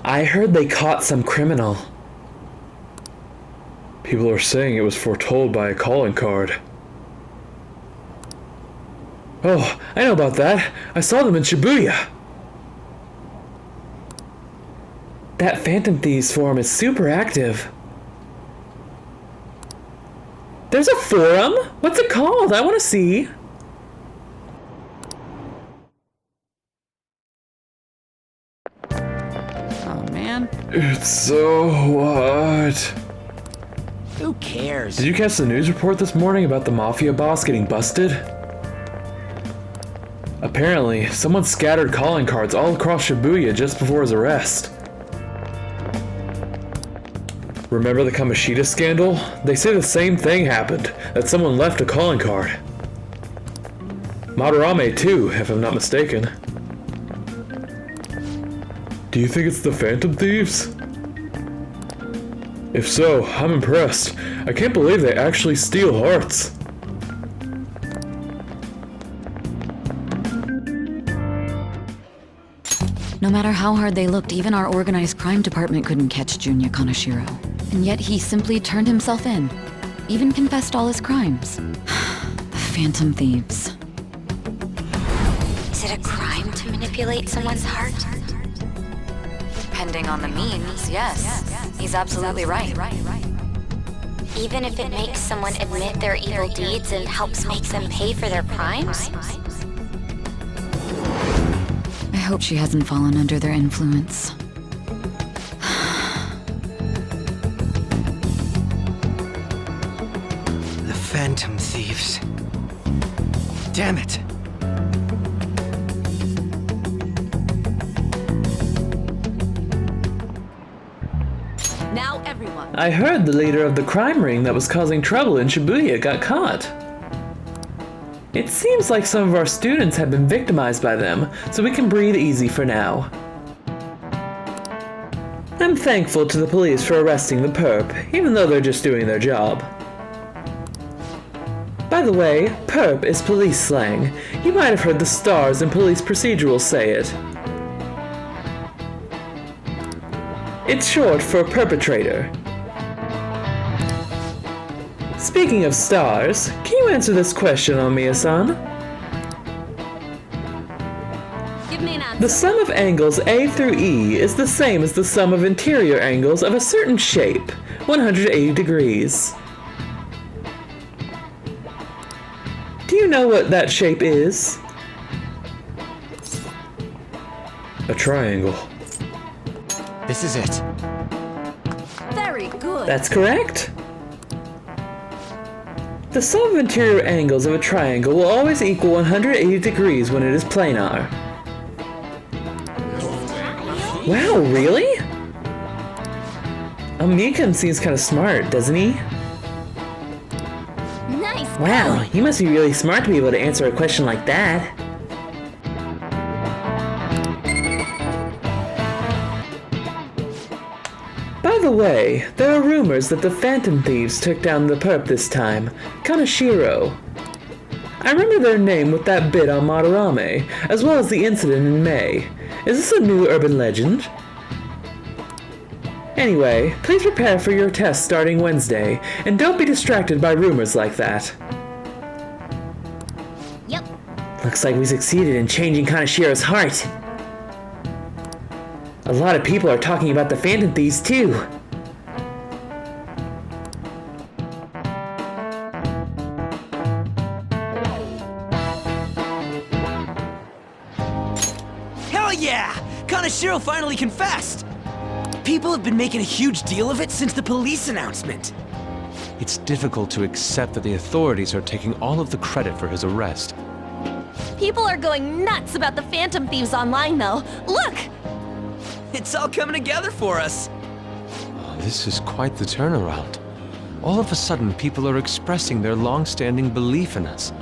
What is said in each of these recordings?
I heard they caught some criminal. People are saying it was foretold by a calling card. Oh, I know about that. I saw them in Shibuya. That Phantom Thieves forum is super active. There's a forum? What's it called? I want to see. Oh man. It's so hot. Who cares? Did you catch the news report this morning about the mafia boss getting busted? Apparently, someone scattered calling cards all across Shibuya just before his arrest. Remember the Kamoshida scandal? They say the same thing happened, that someone left a calling card. Madarame too, if I'm not mistaken. Do you think it's the Phantom Thieves? If so, I'm impressed. I can't believe they actually steal hearts. No matter how hard they looked, even our organized crime department couldn't catch Junya Kaneshiro. And yet he simply turned himself in. Even confessed all his crimes. The Phantom Thieves. Is it a crime to manipulate someone's heart? Depending on the means, yes. He's absolutely right. Even if it makes someone admit their evil deeds and helps make them pay for their crimes? I hope she hasn't fallen under their influence. The Phantom Thieves. Damn it. Now everyone. I heard the leader of the crime ring that was causing trouble in Shibuya got caught. It seems like some of our students have been victimized by them, so we can breathe easy for now. I'm thankful to the police for arresting the perp, even though they're just doing their job. By the way, perp is police slang. You might have heard the stars in police procedurals say it. It's short for perpetrator. Speaking of stars, can you answer this question on Mia-san? Give me an answer. The sum of angles A through E is the same as the sum of interior angles of a certain shape, 180 degrees. Do you know what that shape is? A triangle. This is it. Very good. That's correct. The sum of interior angles of a triangle will always equal 180 degrees when it is planar. Wow, really? Mikan seems kind of smart, doesn't he? Nice. Wow, he must be really smart to be able to answer a question like that. By the way, there are rumors that the Phantom Thieves took down the perp this time, Kaneshiro. I remember their name with that bit on Madarame, as well as the incident in May. Is this a new urban legend? Anyway, please prepare for your test starting Wednesday, and don't be distracted by rumors like that. Yep. Looks like we succeeded in changing Kaneshiro's heart. A lot of people are talking about the Phantom Thieves too. Hell yeah! Kaneshiro finally confessed! People have been making a huge deal of it since the police announcement. It's difficult to accept that the authorities are taking all of the credit for his arrest. People are going nuts about the Phantom Thieves online, though. Look! It's all coming together for us. Oh, this is quite the turnaround. All of a sudden, people are expressing their long-standing belief in us.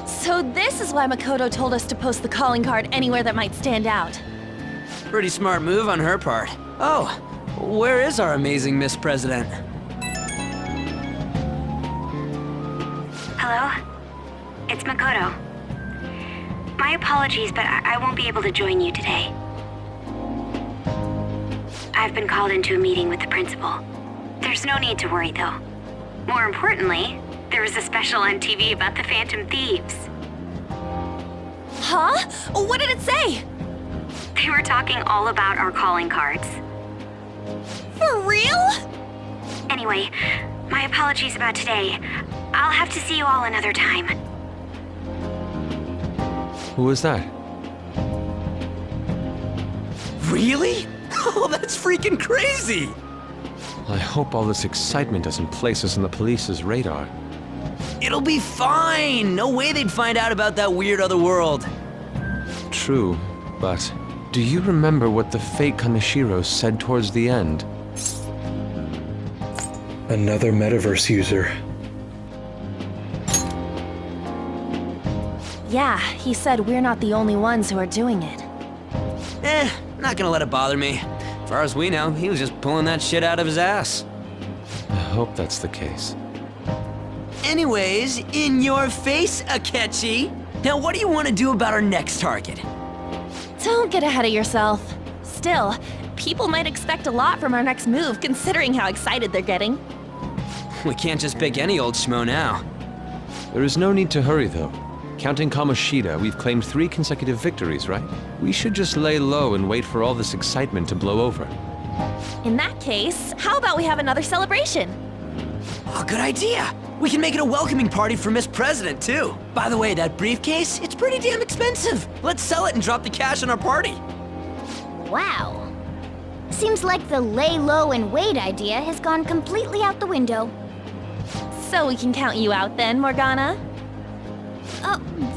So this is why Makoto told us to post the calling card anywhere that might stand out. Pretty smart move on her part. Oh, where is our amazing Miss President? Hello? It's Makoto. My apologies, but I won't be able to join you today. I've been called into a meeting with the principal. There's no need to worry, though. More importantly, there was a special on TV about the Phantom Thieves. Huh? What did it say? They were talking all about our calling cards. For real? Anyway, my apologies about today. I'll have to see you all another time. Who was that? Really? Oh, that's freaking crazy! I hope all this excitement doesn't place us on the police's radar. It'll be fine! No way they'd find out about that weird other world. True, but do you remember what the fake Kaneshiro said towards the end? Another metaverse user. Yeah, he said we're not the only ones who are doing it. Not gonna let it bother me. As far as we know, he was just pulling that shit out of his ass. I hope that's the case. Anyways, in your face, Akechi! Now what do you want to do about our next target? Don't get ahead of yourself. Still, people might expect a lot from our next move, considering how excited they're getting. We can't just pick any old schmo now. There is no need to hurry, though. Counting Kamoshida, we've claimed 3 consecutive victories, right? We should just lay low and wait for all this excitement to blow over. In that case, how about we have another celebration? Oh, good idea! We can make it a welcoming party for Miss President, too. By the way, that briefcase, it's pretty damn expensive. Let's sell it and drop the cash on our party. Wow. Seems like the lay low and wait idea has gone completely out the window. So we can count you out then, Morgana?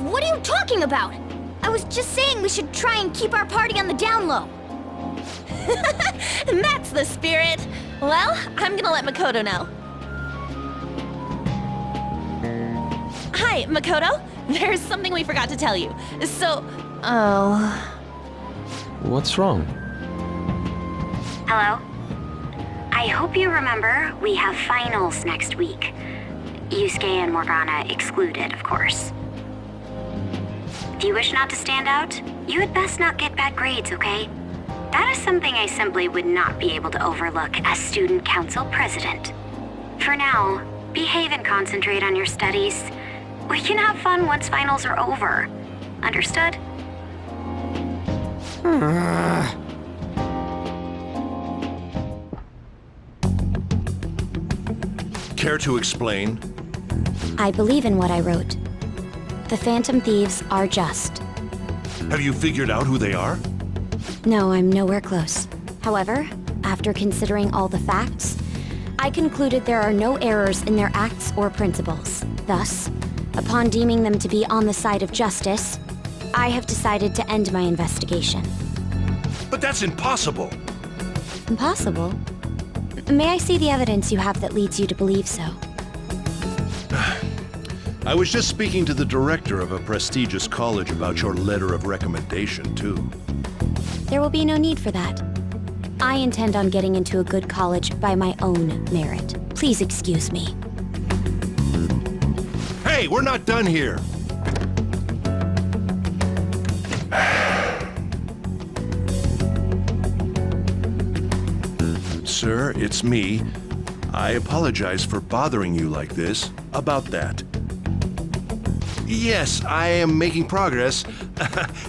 What are you talking about? I was just saying we should try and keep our party on the down low. That's the spirit. Well, I'm gonna let Makoto know. Hi, Makoto. There's something we forgot to tell you. Oh. What's wrong? Hello? I hope you remember we have finals next week. Yusuke and Morgana excluded, of course. If you wish not to stand out, you had best not get bad grades, okay? That is something I simply would not be able to overlook as student council president. For now, behave and concentrate on your studies. We can have fun once finals are over. Understood? Care to explain? I believe in what I wrote. The Phantom Thieves are just. Have you figured out who they are? No, I'm nowhere close. However, after considering all the facts, I concluded there are no errors in their acts or principles. Thus, upon deeming them to be on the side of justice, I have decided to end my investigation. But that's impossible! Impossible? May I see the evidence you have that leads you to believe so? I was just speaking to the director of a prestigious college about your letter of recommendation, too. There will be no need for that. I intend on getting into a good college by my own merit. Please excuse me. Hey, we're not done here! Sir, it's me. I apologize for bothering you like this. About that. Yes, I am making progress.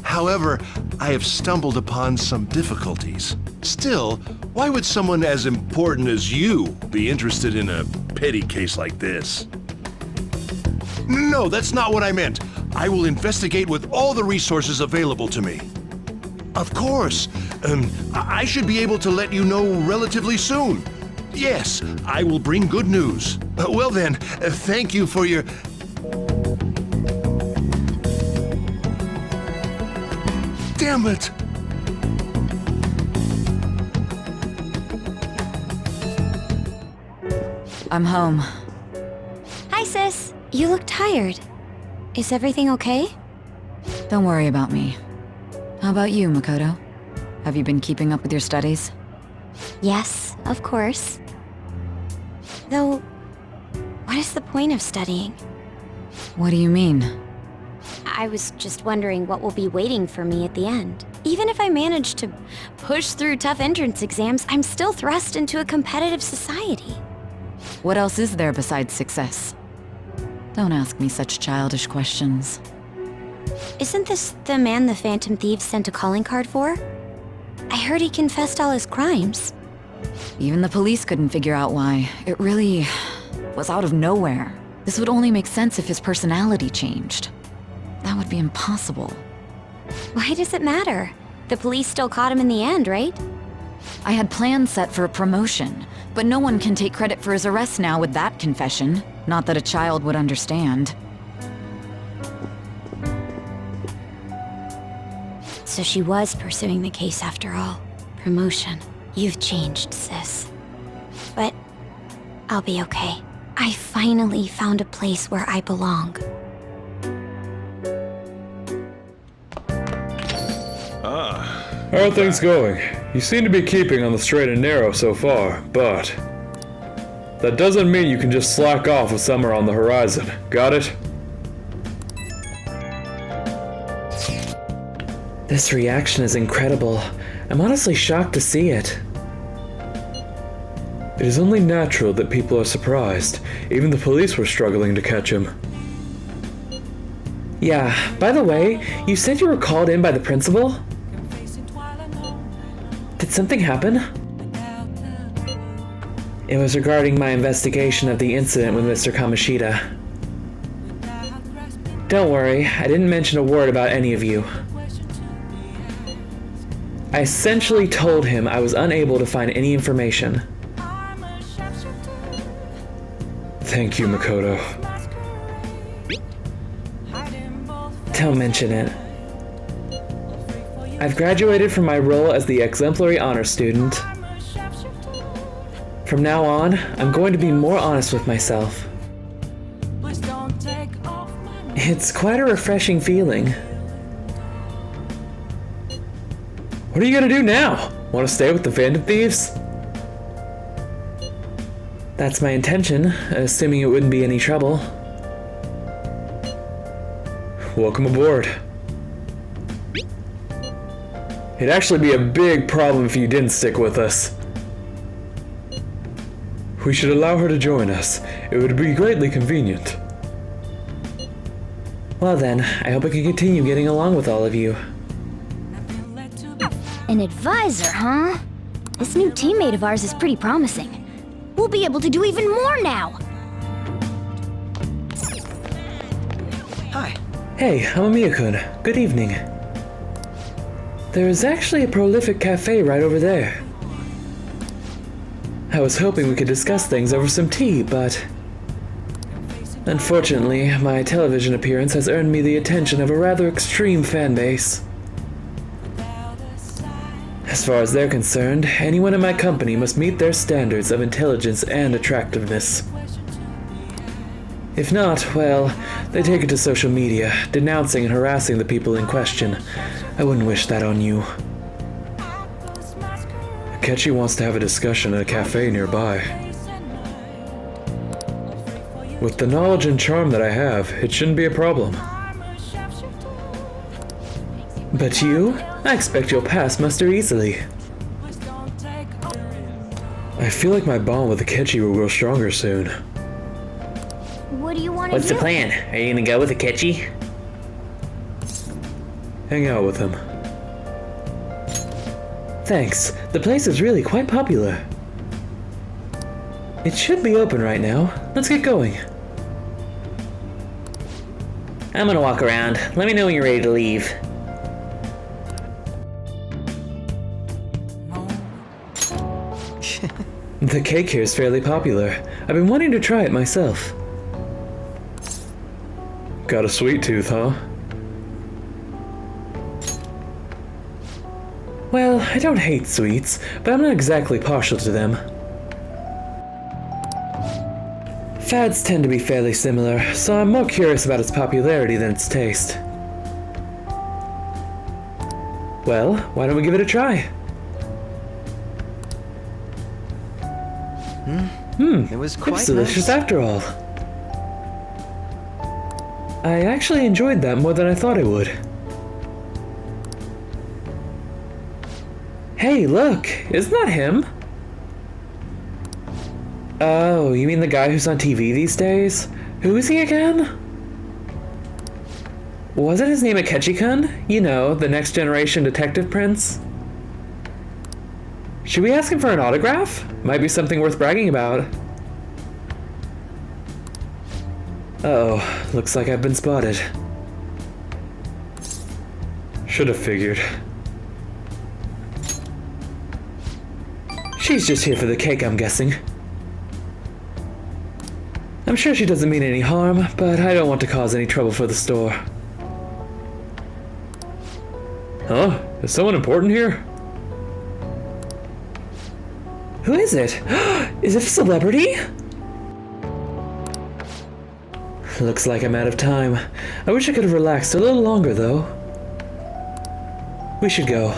However, I have stumbled upon some difficulties. Still, why would someone as important as you be interested in a petty case like this? No, that's not what I meant. I will investigate with all the resources available to me. Of course. I should be able to let you know relatively soon. Yes, I will bring good news. Well then, thank you for your... Damn it! I'm home. Hi, sis. You look tired. Is everything okay? Don't worry about me. How about you, Makoto? Have you been keeping up with your studies? Yes, of course. Though, what is the point of studying? What do you mean? I was just wondering what will be waiting for me at the end. Even if I manage to push through tough entrance exams, I'm still thrust into a competitive society. What else is there besides success? Don't ask me such childish questions. Isn't this the man the Phantom Thieves sent a calling card for? I heard he confessed all his crimes. Even the police couldn't figure out why. It really was out of nowhere. This would only make sense if his personality changed. That would be impossible. Why does it matter? The police still caught him in the end, right? I had plans set for a promotion, but no one can take credit for his arrest now with that confession. Not that a child would understand. So she was pursuing the case after all. Promotion. You've changed, sis. But I'll be okay. I finally found a place where I belong. How are things going? You seem to be keeping on the straight and narrow so far, but that doesn't mean you can just slack off with summer on the horizon. Got it? This reaction is incredible. I'm honestly shocked to see it. It is only natural that people are surprised. Even the police were struggling to catch him. Yeah, by the way, you said you were called in by the principal? Did something happen? It was regarding my investigation of the incident with Mr. Kamoshida. Don't worry, I didn't mention a word about any of you. I essentially told him I was unable to find any information. Thank you, Makoto. Don't mention it. I've graduated from my role as the exemplary honor student. From now on, I'm going to be more honest with myself. It's quite a refreshing feeling. What are you gonna do now? Want to stay with the Phantom Thieves? That's my intention, assuming it wouldn't be any trouble. Welcome aboard. It'd actually be a big problem if you didn't stick with us. We should allow her to join us. It would be greatly convenient. Well then, I hope I can continue getting along with all of you. An advisor, huh? This new teammate of ours is pretty promising. We'll be able to do even more now! Hi. Hey, Amamiya-kun. Good evening. There is actually a prolific cafe right over there. I was hoping we could discuss things over some tea, but unfortunately, my television appearance has earned me the attention of a rather extreme fan base. As far as they're concerned, anyone in my company must meet their standards of intelligence and attractiveness. If not, well, they take it to social media, denouncing and harassing the people in question. I wouldn't wish that on you. Akechi wants to have a discussion at a cafe nearby. With the knowledge and charm that I have, it shouldn't be a problem. But you? I expect you'll pass muster easily. I feel like my bond with Akechi will grow stronger soon. What do you want to do? What's the plan? Are you gonna go with Akechi? Hang out with him. Thanks. The place is really quite popular. It should be open right now. Let's get going. I'm gonna walk around. Let me know when you're ready to leave. The cake here is fairly popular. I've been wanting to try it myself. Got a sweet tooth, huh? Well, I don't hate sweets, but I'm not exactly partial to them. Fads tend to be fairly similar, so I'm more curious about its popularity than its taste. Well, why don't we give it a try? It was quite It's delicious nice. after all. I actually enjoyed that more than I thought I would. Hey, look! Isn't that him? Oh, you mean the guy who's on TV these days? Who is he again? Wasn't his name Akechi-kun? You know, the next generation detective prince? Should we ask him for an autograph? Might be something worth bragging about. Uh-oh, looks like I've been spotted. Should have figured. She's just here for the cake, I'm guessing. I'm sure she doesn't mean any harm, but I don't want to cause any trouble for the store. Huh? Is someone important here? Who is it? Is it a celebrity? Looks like I'm out of time. I wish I could have relaxed a little longer, though. We should go.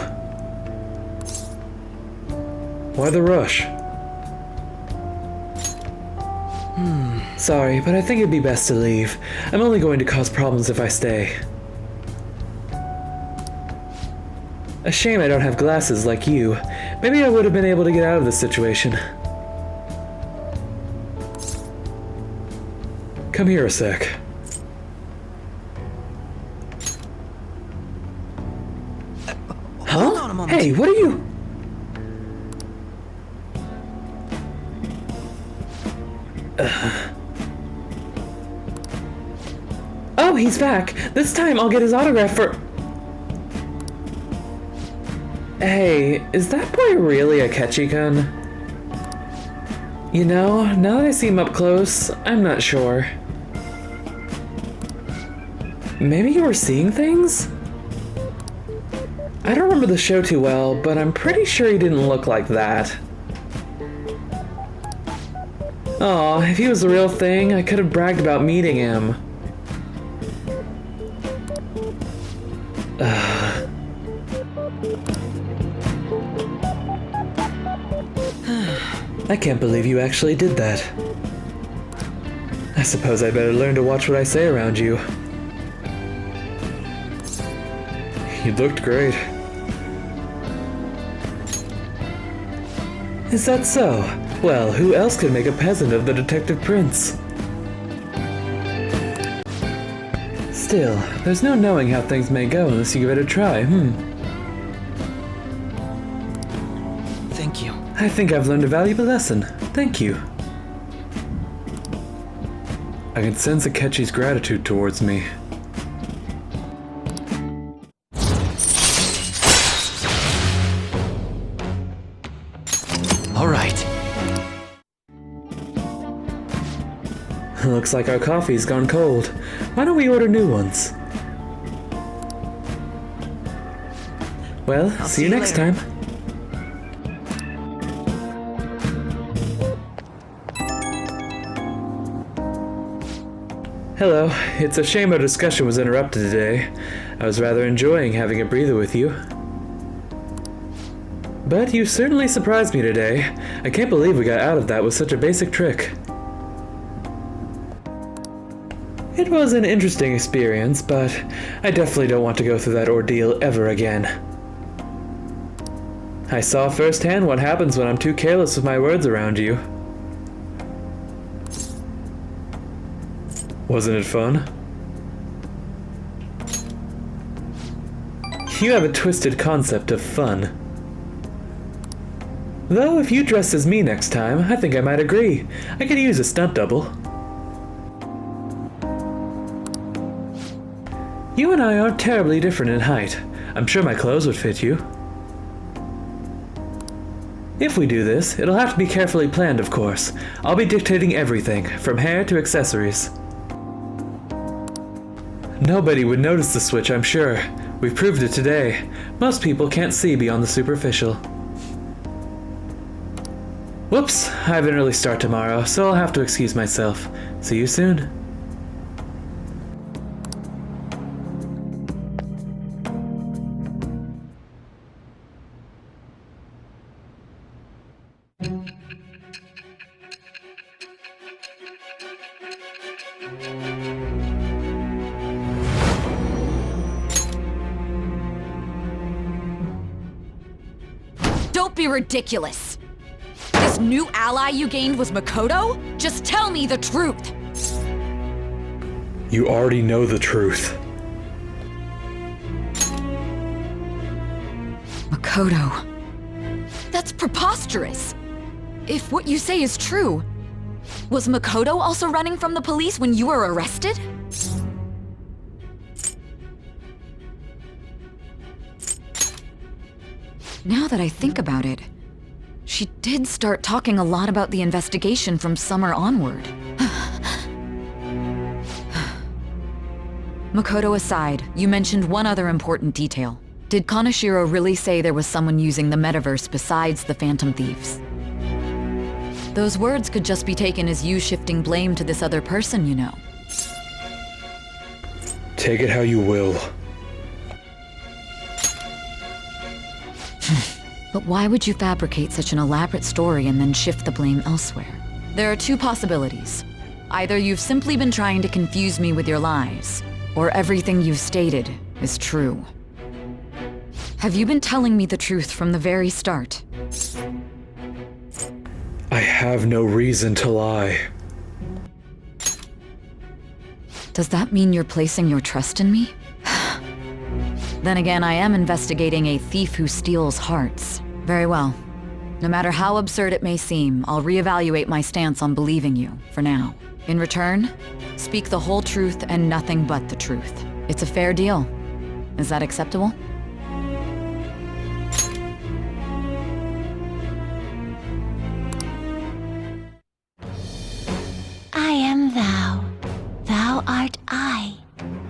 Why the rush? Sorry, but I think it'd be best to leave. I'm only going to cause problems if I stay. A shame I don't have glasses like you. Maybe I would have been able to get out of this situation. Come here a sec. Hold on a moment. Hey, what are you... Oh, he's back! This time I'll get his autograph for... Hey, is that boy really Akechi-kun? You know, now that I see him up close, I'm not sure. Maybe you were seeing things? I don't remember the show too well, but I'm pretty sure he didn't look like that. Aw, if he was the real thing, I could have bragged about meeting him. I can't believe you actually did that. I suppose I better learn to watch what I say around you. You looked great. Is that so? Well, who else could make a peasant of the detective prince? Still, there's no knowing how things may go unless you give it a try, Thank you. I think I've learned a valuable lesson. Thank you. I can sense Akechi's gratitude towards me. All right. Looks like our coffee's gone cold. Why don't we order new ones? Well, see you next later. time. Hello. It's a shame our discussion was interrupted today. I was rather enjoying having a breather with you. But you certainly surprised me today. I can't believe we got out of that with such a basic trick. It was an interesting experience, but I definitely don't want to go through that ordeal ever again. I saw firsthand what happens when I'm too careless with my words around you. Wasn't it fun? You have a twisted concept of fun. Though if you dress as me next time, I think I might agree. I could use a stunt double. You and I aren't terribly different in height. I'm sure my clothes would fit you. If we do this, it'll have to be carefully planned, of course. I'll be dictating everything, from hair to accessories. Nobody would notice the switch, I'm sure. We've proved it today. Most people can't see beyond the superficial. Whoops, I have an early start tomorrow, so I'll have to excuse myself. See you soon. be ridiculous. This new ally you gained was Makoto? Just tell me the truth. You already know the truth. Makoto. That's preposterous. If what you say is true, was Makoto also running from the police when you were arrested? Now that I think about it, she did start talking a lot about the investigation from summer onward. Makoto aside, you mentioned one other important detail. Did Kaneshiro really say there was someone using the metaverse besides the Phantom Thieves? Those words could just be taken as you shifting blame to this other person, you know. Take it how you will. But why would you fabricate such an elaborate story and then shift the blame elsewhere? There are two possibilities. Either you've simply been trying to confuse me with your lies, or everything you've stated is true. Have you been telling me the truth from the very start? I have no reason to lie. Does that mean you're placing your trust in me? Then again, I am investigating a thief who steals hearts. Very well. No matter how absurd it may seem, I'll reevaluate my stance on believing you, for now. In return, speak the whole truth and nothing but the truth. It's a fair deal. Is that acceptable? I am thou. Thou art I.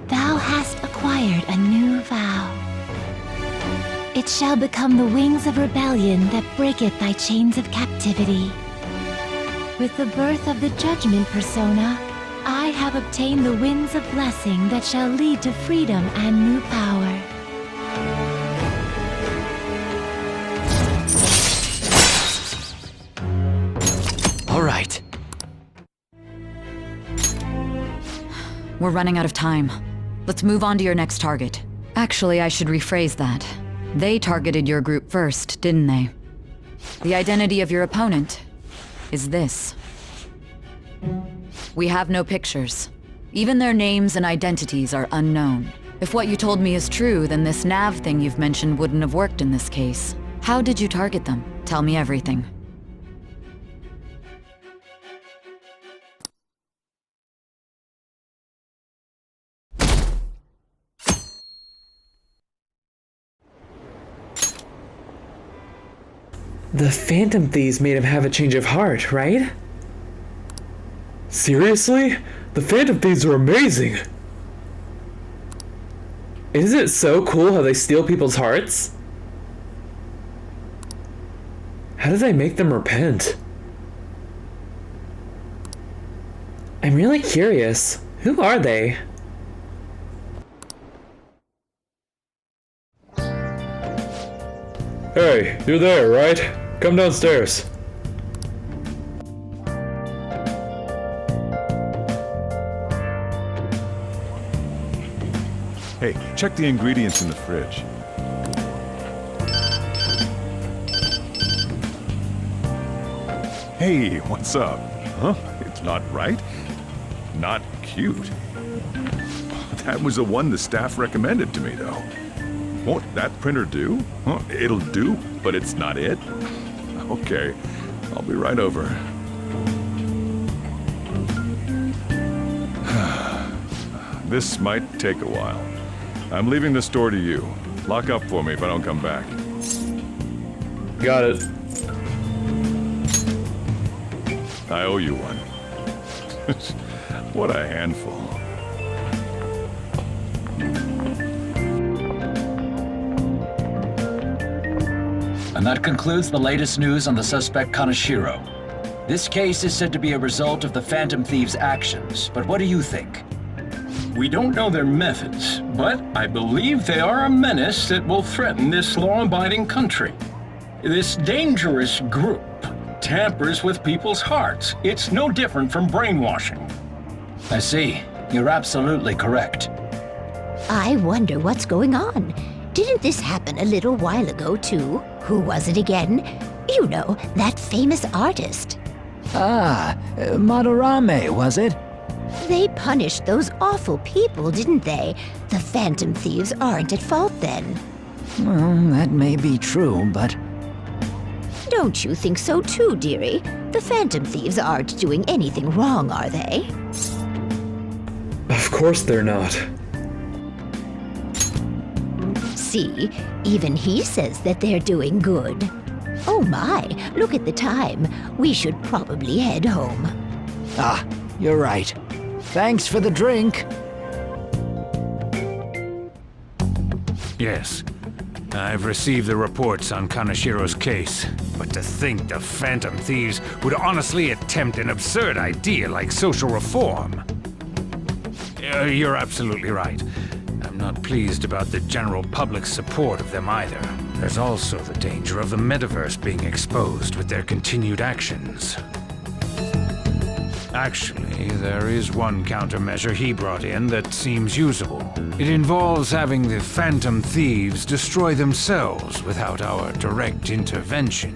Thou hast acquired a new vow. It shall become the wings of rebellion that breaketh thy chains of captivity. With the birth of the judgment persona, I have obtained the winds of blessing that shall lead to freedom and new power. All right. We're running out of time. Let's move on to your next target. Actually, I should rephrase that. They targeted your group first, didn't they? The identity of your opponent is this. We have no pictures. Even their names and identities are unknown. If what you told me is true, then this nav thing you've mentioned wouldn't have worked in this case. How did you target them? Tell me everything. The Phantom Thieves made him have a change of heart, right? Seriously? The Phantom Thieves are amazing! Isn't it so cool how they steal people's hearts? How do they make them repent? I'm really curious. Who are they? Hey, you're there, right? Come downstairs. Hey, check the ingredients in the fridge. Hey, what's up? Huh? It's not right? Not cute. That was the one the staff recommended to me, though. Won't that printer do? Huh? It'll do, but it's not it? Okay, I'll be right over. This might take a while. I'm leaving the store to you. Lock up for me if I don't come back. Got it. I owe you one. What a handful. And that concludes the latest news on the suspect Kaneshiro. This case is said to be a result of the Phantom Thieves' actions, but what do you think? We don't know their methods, but I believe they are a menace that will threaten this law-abiding country. This dangerous group tampers with people's hearts. It's no different from brainwashing. I see. You're absolutely correct. I wonder what's going on. Didn't this happen a little while ago, too? Who was it again? You know, that famous artist. Madarame, was it? They punished those awful people, didn't they? The Phantom Thieves aren't at fault then. Well, that may be true, but... Don't you think so too, dearie? The Phantom Thieves aren't doing anything wrong, are they? Of course they're not. See, even he says that they're doing good. Oh my, look at the time. We should probably head home. Ah, you're right. Thanks for the drink. Yes. I've received the reports on Kanashiro's case, but to think the Phantom Thieves would honestly attempt an absurd idea like social reform. You're absolutely right. I'm not pleased about the general public's support of them either. There's also the danger of the metaverse being exposed with their continued actions. Actually, there is one countermeasure he brought in that seems usable. It involves having the Phantom Thieves destroy themselves without our direct intervention.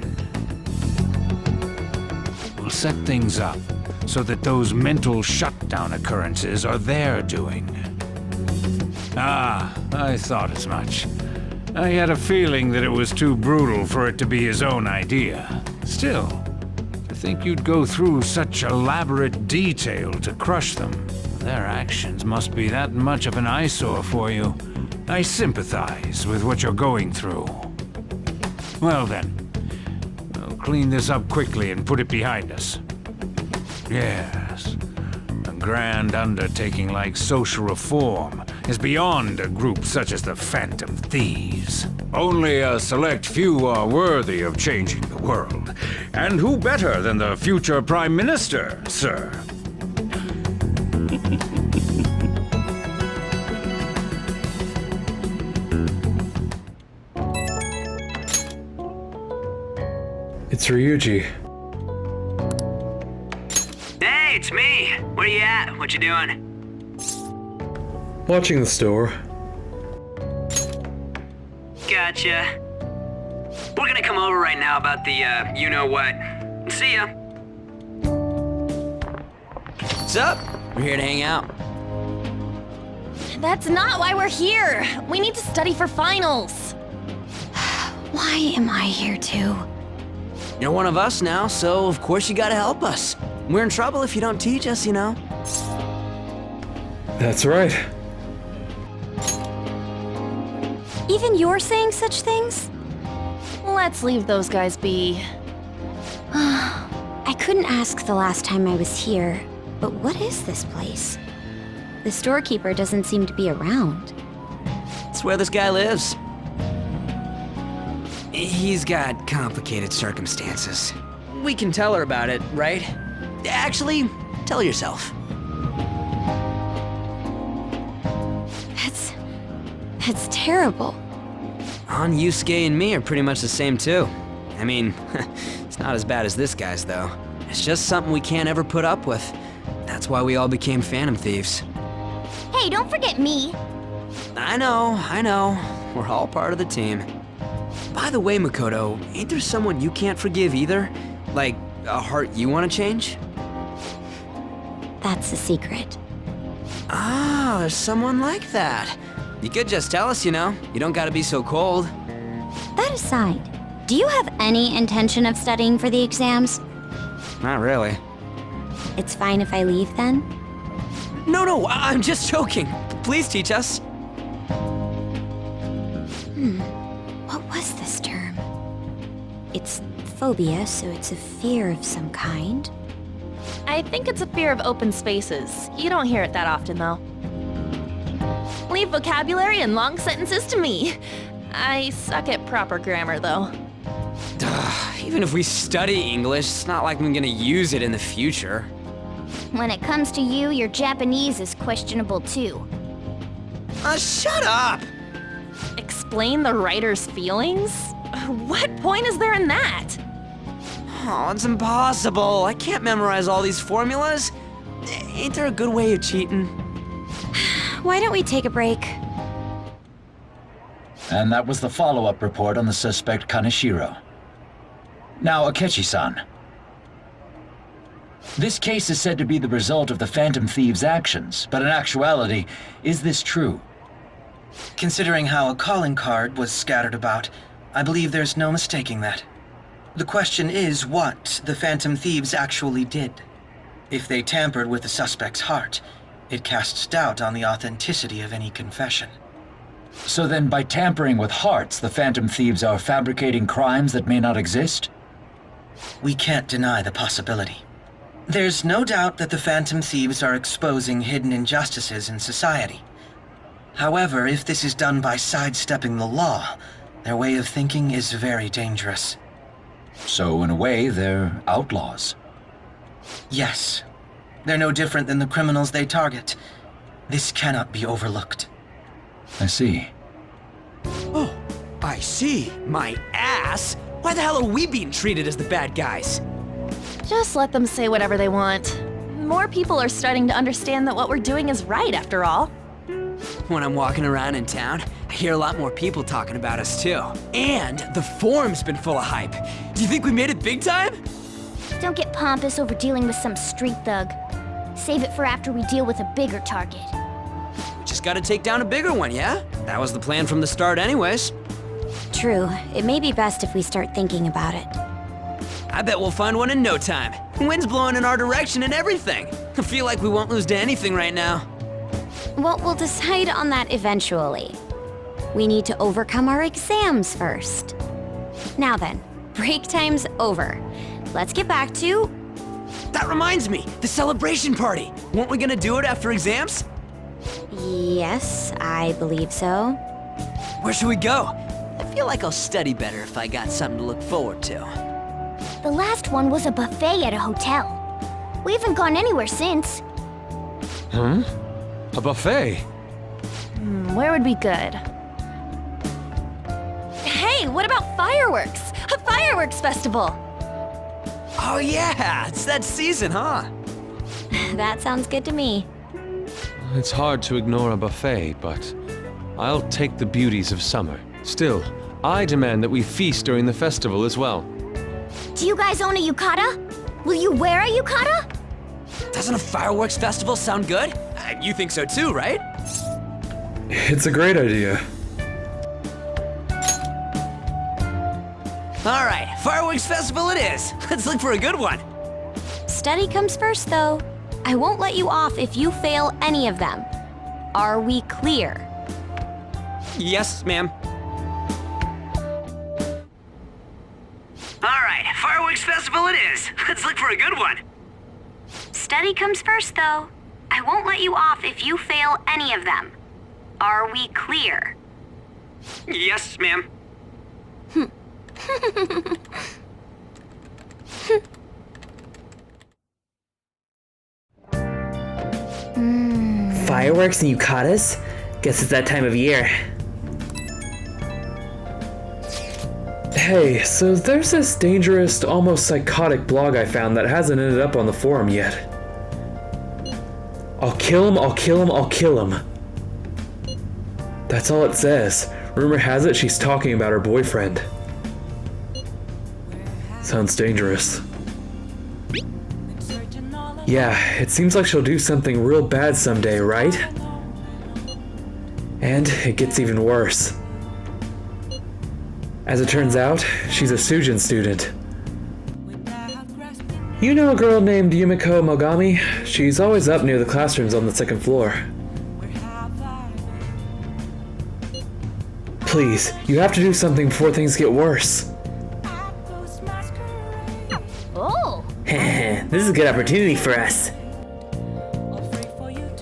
We'll set things up so that those mental shutdown occurrences are their doing. Ah, I thought as much. I had a feeling that it was too brutal for it to be his own idea. Still, to think you'd go through such elaborate detail to crush them. Their actions must be that much of an eyesore for you. I sympathize with what you're going through. Well then, we'll clean this up quickly and put it behind us. Yes, a grand undertaking like social reform is beyond a group such as the Phantom Thieves. Only a select few are worthy of changing the world. And who better than the future Prime Minister, sir? It's Ryuji. Hey, it's me. Where you at? What you doing? Watching the store. Gotcha. We're gonna come over right now about the, you-know-what. See ya. What's up? We're here to hang out. That's not why we're here. We need to study for finals. Why am I here too? You're one of us now, so of course you gotta help us. We're in trouble if you don't teach us, you know. That's right. Even you're saying such things? Let's leave those guys be. I couldn't ask the last time I was here, but what is this place? The storekeeper doesn't seem to be around. It's where this guy lives. He's got complicated circumstances. We can tell her about it, right? Actually, tell yourself. That's terrible. Han, Yusuke, and me are pretty much the same too. I mean, it's not as bad as this guy's though. It's just something we can't ever put up with. That's why we all became Phantom Thieves. Hey, don't forget me. I know. We're all part of the team. By the way, Makoto, ain't there someone you can't forgive either? Like, a heart you want to change? That's a secret. Ah, there's someone like that. You could just tell us, you know. You don't gotta be so cold. That aside, do you have any intention of studying for the exams? Not really. It's fine if I leave then? No, I'm just joking. Please teach us. What was this term? It's phobia, so it's a fear of some kind. I think it's a fear of open spaces. You don't hear it that often, though. Leave vocabulary and long sentences to me. I suck at proper grammar, though. Even if we study English, it's not like I'm gonna use it in the future. When it comes to you, your Japanese is questionable too. Shut up! Explain the writer's feelings? What point is there in that? Oh, it's impossible. I can't memorize all these formulas. Ain't there a good way of cheating? Why don't we take a break? And that was the follow-up report on the suspect Kaneshiro. Now, Akechi-san. This case is said to be the result of the Phantom Thieves' actions, but in actuality, is this true? Considering how a calling card was scattered about, I believe there's no mistaking that. The question is what the Phantom Thieves actually did. If they tampered with the suspect's heart, it casts doubt on the authenticity of any confession. So then, by tampering with hearts, the Phantom Thieves are fabricating crimes that may not exist? We can't deny the possibility. There's no doubt that the Phantom Thieves are exposing hidden injustices in society. However, if this is done by sidestepping the law, their way of thinking is very dangerous. So, in a way, they're outlaws. Yes. They're no different than the criminals they target. This cannot be overlooked. I see. Oh, I see. My ass? Why the hell are we being treated as the bad guys? Just let them say whatever they want. More people are starting to understand that what we're doing is right, after all. When I'm walking around in town, I hear a lot more people talking about us too. And the forum's been full of hype. Do you think we made it big time? Don't get pompous over dealing with some street thug. Save it for after we deal with a bigger target. We just gotta take down a bigger one, yeah? That was the plan from the start anyways. True. It may be best if we start thinking about it. I bet we'll find one in no time. The wind's blowing in our direction and everything. I feel like we won't lose to anything right now. Well, we'll decide on that eventually. We need to overcome our exams first. Now then, break time's over. Let's get back to... That reminds me, the celebration party. Weren't we gonna do it after exams? Yes, I believe so. Where should we go? I feel like I'll study better if I got something to look forward to. The last one was a buffet at a hotel. We haven't gone anywhere since. Huh? A buffet? Where would be good? Hey, what about fireworks? A fireworks festival! Oh yeah, it's that season, huh? That sounds good to me. It's hard to ignore a buffet, but I'll take the beauties of summer. Still, I demand that we feast during the festival as well. Do you guys own a yukata? Will you wear a yukata? Doesn't a fireworks festival sound good? You think so too, right? It's a great idea. All right, fireworks festival it is. Let's look for a good one. Study comes first, though. I won't let you off if you fail any of them. Are we clear? Yes, ma'am. All right, fireworks festival it is. Let's look for a good one. Study comes first, though. I won't let you off if you fail any of them. Are we clear? Yes, ma'am. Fireworks and yukatas? Guess it's that time of year. Hey, so there's this dangerous, almost psychotic blog I found that hasn't ended up on the forum yet. I'll kill him, I'll kill him, I'll kill him. That's all it says. Rumor has it she's talking about her boyfriend. Sounds dangerous. Yeah, it seems like she'll do something real bad someday, right? And it gets even worse. As it turns out, she's a Sujin student. You know a girl named Yumiko Mogami? She's always up near the classrooms on the second floor. Please, you have to do something before things get worse. Oh! This is a good opportunity for us.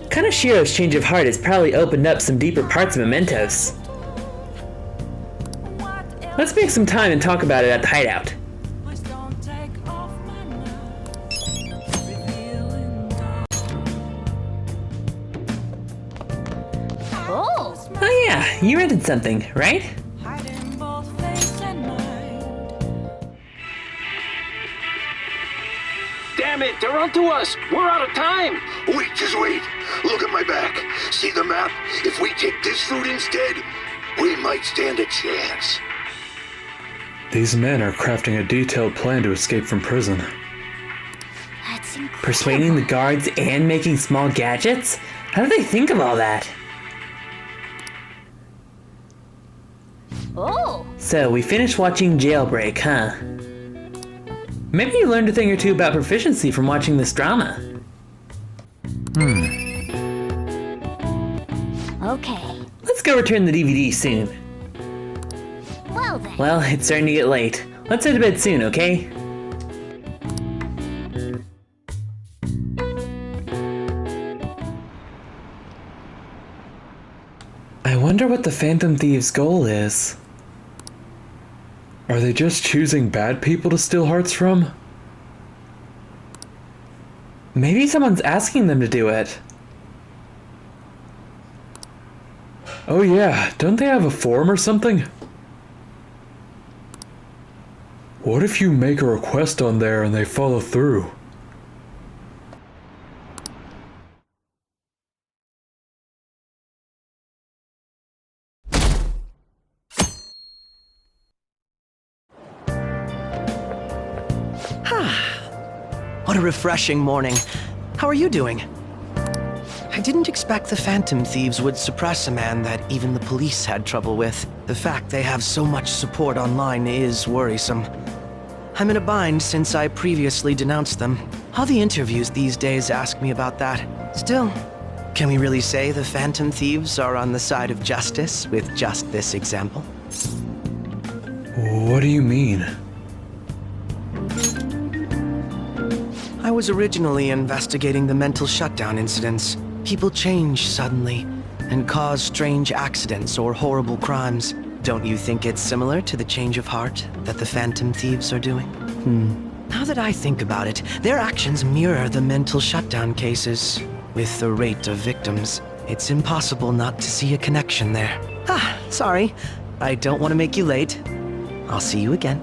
Kanashiro's change of heart has probably opened up some deeper parts of Mementos. Let's make some time and talk about it at the hideout. Oh yeah, you rented something, right? Damn it, they're onto us! We're out of time! Wait, just wait. Look at my back. See the map? If we take this route instead, we might stand a chance. These men are crafting a detailed plan to escape from prison. That's incredible. Persuading the guards and making small gadgets? How do they think of all that? Oh! So, we finished watching Jailbreak, huh? Maybe you learned a thing or two about proficiency from watching this drama. Okay. Let's go return the DVD soon. Well then. Well, it's starting to get late. Let's head to bed soon, okay? I wonder what the Phantom Thieves' goal is. Are they just choosing bad people to steal hearts from? Maybe someone's asking them to do it. Oh yeah, don't they have a forum or something? What if you make a request on there and they follow through? What a refreshing morning. How are you doing? I didn't expect the Phantom Thieves would suppress a man that even the police had trouble with. The fact they have so much support online is worrisome. I'm in a bind since I previously denounced them. All the interviews these days ask me about that. Still, can we really say the Phantom Thieves are on the side of justice with just this example? What do you mean? I was originally investigating the mental shutdown incidents. People change suddenly and cause strange accidents or horrible crimes. Don't you think it's similar to the change of heart that the Phantom Thieves are doing? Now that I think about it, their actions mirror the mental shutdown cases. With the rate of victims, it's impossible not to see a connection there. Sorry. I don't want to make you late. I'll see you again.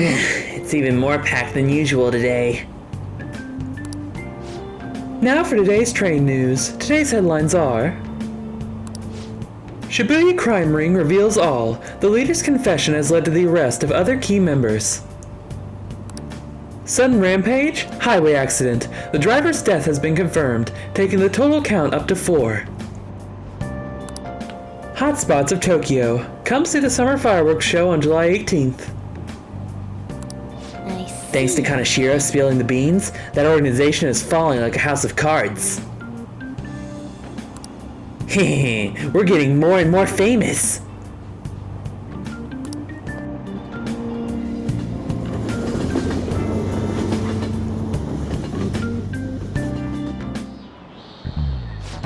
It's even more packed than usual today. Now for today's train news. Today's headlines are: Shibuya crime ring reveals all. The leader's confession has led to the arrest of other key members. Sudden rampage? Highway accident. The driver's death has been confirmed, taking the total count up to 4. Hotspots of Tokyo. Come see the summer fireworks show on July 18th. Thanks to Kaneshiro spilling the beans, that organization is falling like a house of cards. Hehe, we're getting more and more famous.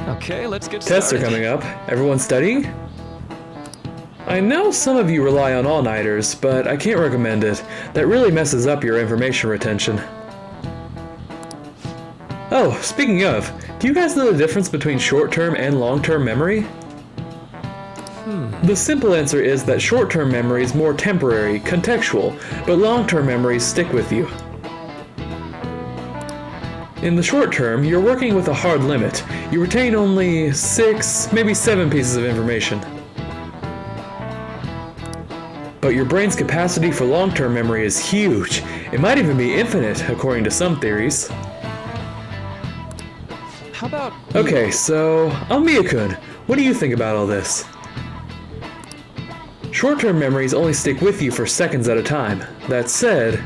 Okay, let's get Tests started. are coming up. Everyone studying? I know some of you rely on all-nighters, but I can't recommend it. That really messes up your information retention. Oh, speaking of, do you guys know the difference between short-term and long-term memory? The simple answer is that short-term memory is more temporary, contextual, but long-term memories stick with you. In the short term, you're working with a hard limit. You retain only 6, maybe 7 pieces of information. But your brain's capacity for long-term memory is huge. It might even be infinite, according to some theories. How about... Okay, so, Almia-kun, what do you think about all this? Short-term memories only stick with you for seconds at a time. That said,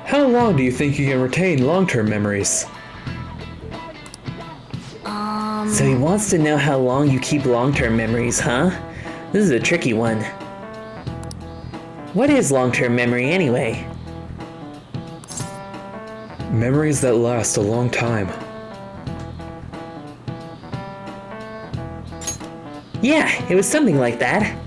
how long do you think you can retain long-term memories? So he wants to know how long you keep long-term memories, huh? This is a tricky one. What is long-term memory anyway? Memories that last a long time. Yeah, it was something like that.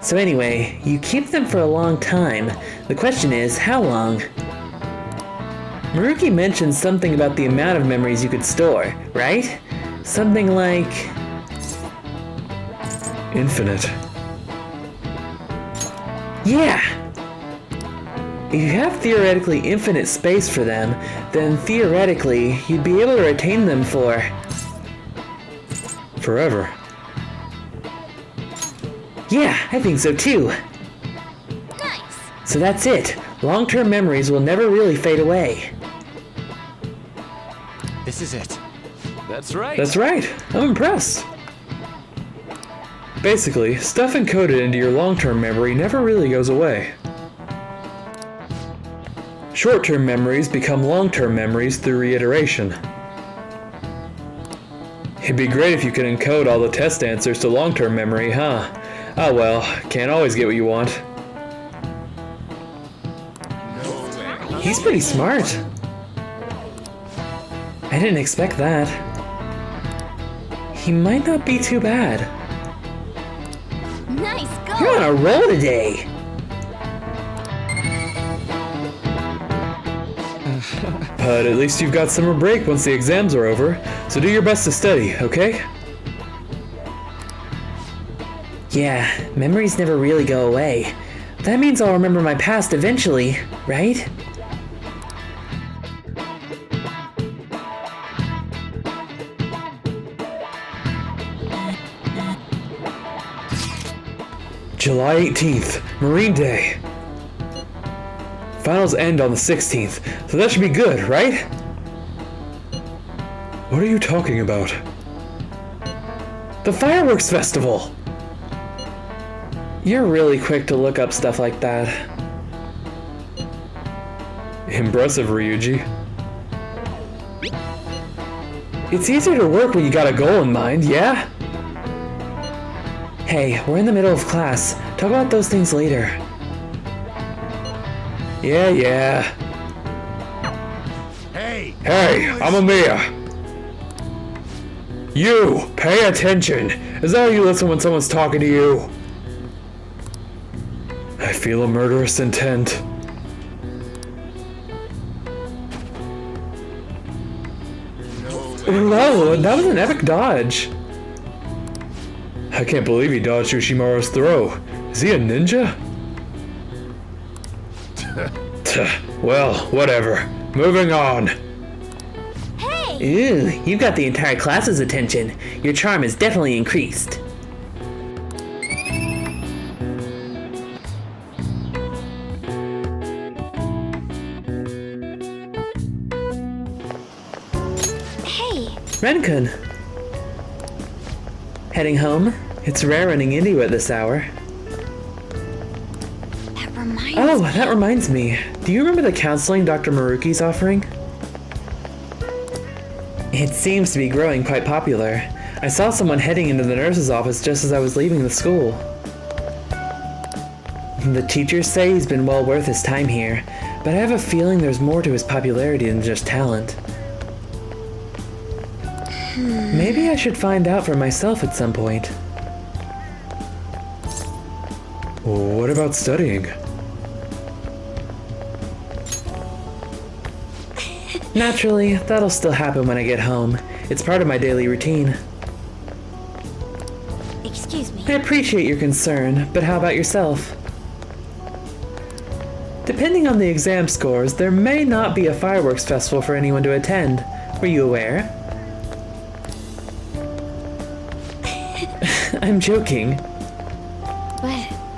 So anyway, you keep them for a long time. The question is, how long? Maruki mentioned something about the amount of memories you could store, right? Something like... infinite. Yeah! If you have theoretically infinite space for them, then theoretically, you'd be able to retain them for... Forever. Yeah, I think so too. Nice. So that's it. Long-term memories will never really fade away. This is it. That's right. That's right. I'm impressed. Basically, stuff encoded into your long-term memory never really goes away. Short-term memories become long-term memories through reiteration. It'd be great if you could encode all the test answers to long-term memory, huh? Oh well, can't always get what you want. He's pretty smart. I didn't expect that. He might not be too bad. Nice go. You're on a roll today. But at least you've got summer break once the exams are over, so do your best to study, okay? Yeah, memories never really go away. That means I'll remember my past eventually, right? July 18th, Marine Day. Finals end on the 16th, so that should be good, right? What are you talking about? The fireworks festival! You're really quick to look up stuff like that. Impressive, Ryuji. It's easier to work when you got a goal in mind, yeah? Hey, we're in the middle of class. Talk about those things later. Yeah. Hey! Hey, I'm Amiya. You, pay attention. Is that how you listen when someone's talking to you? I feel a murderous intent. Whoa, that was an epic dodge. I can't believe he dodged Yoshimaru's throw. Is he a ninja? Well, whatever. Moving on. Hey! Ooh, you've got the entire class's attention. Your charm is definitely increased. Hey! Renkun. Heading home? It's rare running into you at this hour. That reminds me. Do you remember the counseling Dr. Maruki's offering? It seems to be growing quite popular. I saw someone heading into the nurse's office just as I was leaving the school. The teachers say he's been well worth his time here, but I have a feeling there's more to his popularity than just talent. Maybe I should find out for myself at some point. What about studying? Naturally, that'll still happen when I get home. It's part of my daily routine. Excuse me. I appreciate your concern, but how about yourself? Depending on the exam scores, there may not be a fireworks festival for anyone to attend. Were you aware? I'm joking.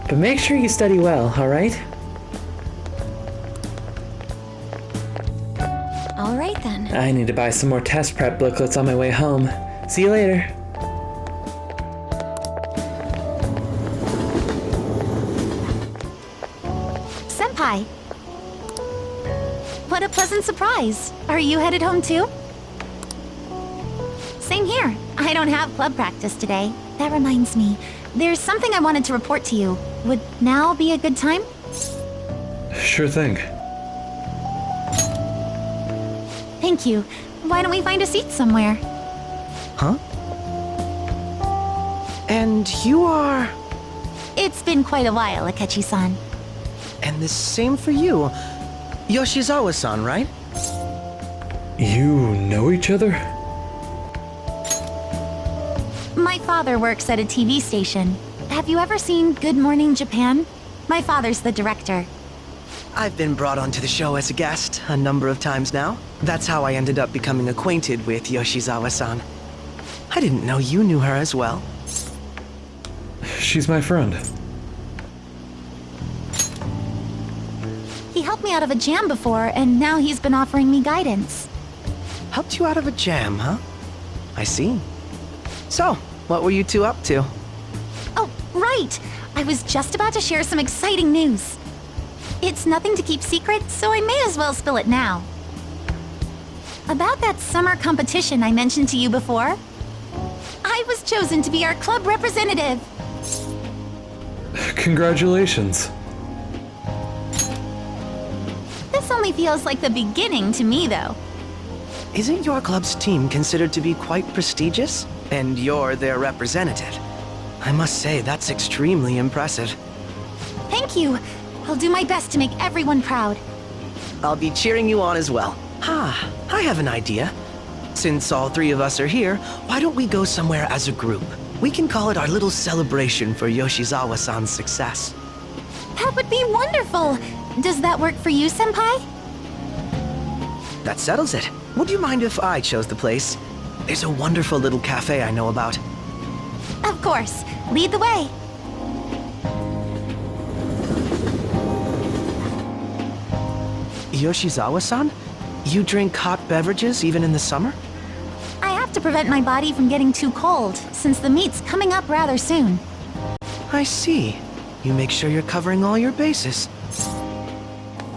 But make sure you study well, alright? Alright then. I need to buy some more test prep booklets on my way home. See you later. Senpai! What a pleasant surprise. Are you headed home too? Same here. I don't have club practice today. That reminds me, there's something I wanted to report to you. Would now be a good time? Sure thing. Thank you. Why don't we find a seat somewhere? Huh? And you are... It's been quite a while, Akechi-san. And the same for you. Yoshizawa-san, right? You know each other? My father works at a TV station. Have you ever seen Good Morning Japan? My father's the director. I've been brought onto the show as a guest a number of times now. That's how I ended up becoming acquainted with Yoshizawa-san. I didn't know you knew her as well. She's my friend. He helped me out of a jam before, and now he's been offering me guidance. Helped you out of a jam, huh? I see. So, what were you two up to? Oh, right! I was just about to share some exciting news. It's nothing to keep secret, so I may as well spill it now. About that summer competition I mentioned to you before, I was chosen to be our club representative. Congratulations. This only feels like the beginning to me, though. Isn't your club's team considered to be quite prestigious? And you're their representative. I must say, that's extremely impressive. Thank you. I'll do my best to make everyone proud. I'll be cheering you on as well. I have an idea. Since all three of us are here, why don't we go somewhere as a group? We can call it our little celebration for Yoshizawa-san's success. That would be wonderful! Does that work for you, Senpai? That settles it. Would you mind if I chose the place? There's a wonderful little cafe I know about. Of course. Lead the way. Yoshizawa-san? You drink hot beverages even in the summer? I have to prevent my body from getting too cold, since the meet's coming up rather soon. I see. You make sure you're covering all your bases.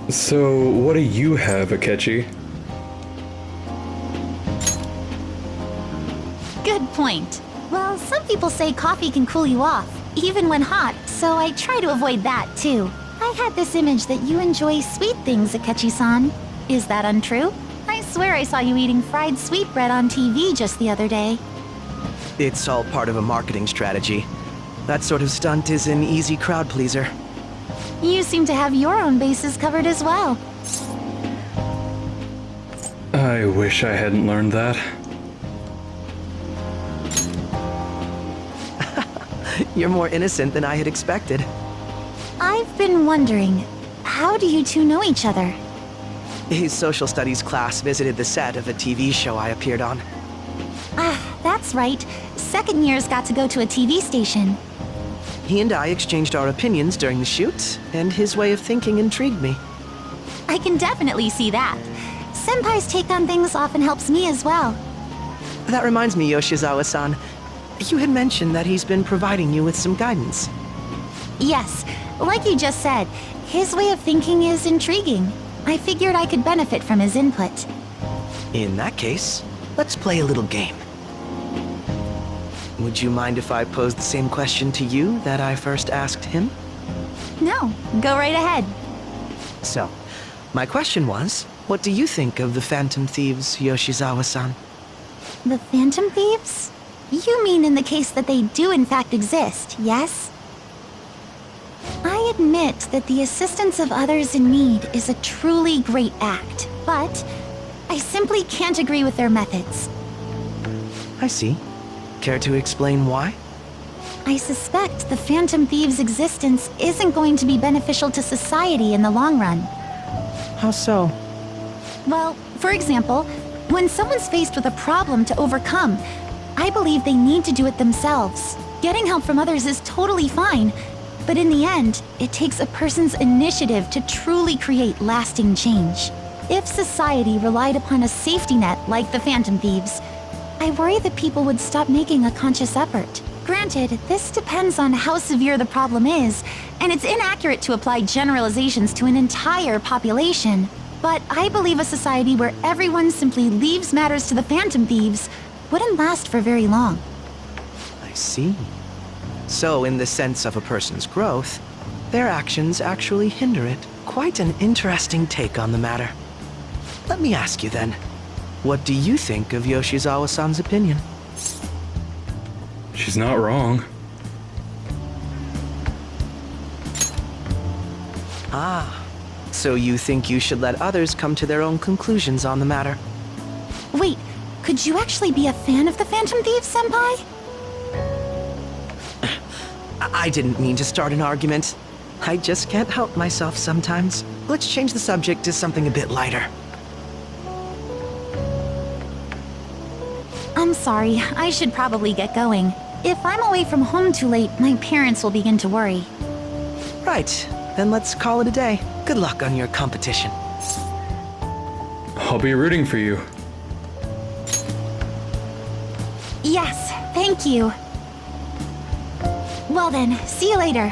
So, what do you have, Akechi? Good point. Well, some people say coffee can cool you off, even when hot, so I try to avoid that, too. I had this image that you enjoy sweet things, Akechi-san. Is that untrue? I swear I saw you eating fried sweetbread on TV just the other day. It's all part of a marketing strategy. That sort of stunt is an easy crowd pleaser. You seem to have your own bases covered as well. I wish I hadn't learned that. You're more innocent than I had expected. I've been wondering, how do you two know each other? His social studies class visited the set of a TV show I appeared on. Ah, that's right. Second years got to go to a TV station. He and I exchanged our opinions during the shoot, and his way of thinking intrigued me. I can definitely see that. Senpai's take on things often helps me as well. That reminds me, Yoshizawa-san. You had mentioned that he's been providing you with some guidance. Yes, like you just said, his way of thinking is intriguing. I figured I could benefit from his input. In that case, let's play a little game. Would you mind if I posed the same question to you that I first asked him? No, go right ahead. So, my question was, what do you think of the Phantom Thieves, Yoshizawa-san? The Phantom Thieves? You mean in the case that they do in fact exist, yes? I admit that the assistance of others in need is a truly great act, but I simply can't agree with their methods. I see. Care to explain why? I suspect the Phantom Thieves' existence isn't going to be beneficial to society in the long run. How so? Well, for example, when someone's faced with a problem to overcome, I believe they need to do it themselves. Getting help from others is totally fine, but in the end, it takes a person's initiative to truly create lasting change. If society relied upon a safety net like the Phantom Thieves, I worry that people would stop making a conscious effort. Granted, this depends on how severe the problem is, and it's inaccurate to apply generalizations to an entire population. But I believe a society where everyone simply leaves matters to the Phantom Thieves wouldn't last for very long. I see. So, in the sense of a person's growth, their actions actually hinder it. Quite an interesting take on the matter. Let me ask you then, what do you think of Yoshizawa-san's opinion? She's not wrong. Ah, so you think you should let others come to their own conclusions on the matter? Wait, could you actually be a fan of the Phantom Thieves, Senpai? I didn't mean to start an argument. I just can't help myself sometimes. Let's change the subject to something a bit lighter. I'm sorry, I should probably get going. If I'm away from home too late, my parents will begin to worry. Right, then let's call it a day. Good luck on your competition. I'll be rooting for you. Yes, thank you. Well then, see you later.